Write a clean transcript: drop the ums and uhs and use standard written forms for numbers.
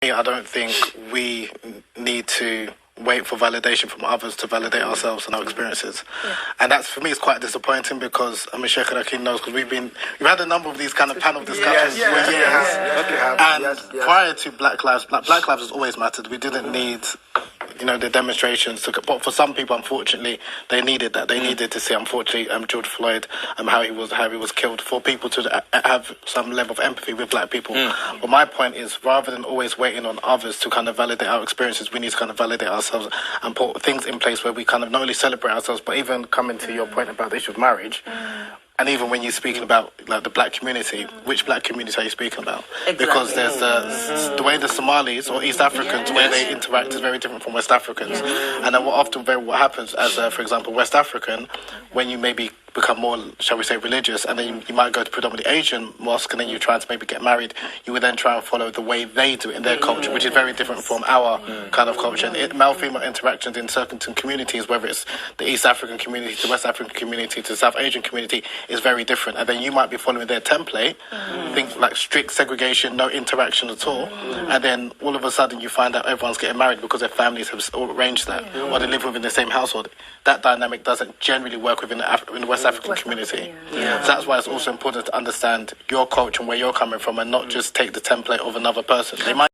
I don't think we need to wait for validation from others to validate ourselves and our experiences. And that's, for me, it's quite disappointing because, I mean, Sheikh Rakim knows, because we've had a number of these kind of panel discussions for years. And prior to Black Lives has always mattered. We didn't need, the demonstrations. But for some people, unfortunately, they needed that. They needed to see, unfortunately, George Floyd, how he was killed, for people to have some level of empathy with black people. But my point is, rather than always waiting on others to kind of validate our experiences, we need to kind of validate ourselves and put things in place where we kind of not only celebrate ourselves, but even coming to your point about the issue of marriage. And even when you're speaking about like the black community, which black community are you speaking about? Exactly. Because there's the way the Somalis or East Africans, the way they interact is very different from West Africans. And then what happens as, for example, West African, when you maybe become more, shall we say, religious, and then you might go to predominantly Asian mosque, and then you're trying to maybe get married, you would then try and follow the way they do it in their culture, which is very different from our kind of culture. And male-female interactions in certain communities, whether it's the East African community, the West African community, to the South Asian community, is very different. And then you might be following their template, things like strict segregation, no interaction at all, and then all of a sudden you find out everyone's getting married because their families have arranged that, or they live within the same household. That dynamic doesn't generally work within the West African community. So that's why it's also important to understand your culture and where you're coming from, and not just take the template of another person. They might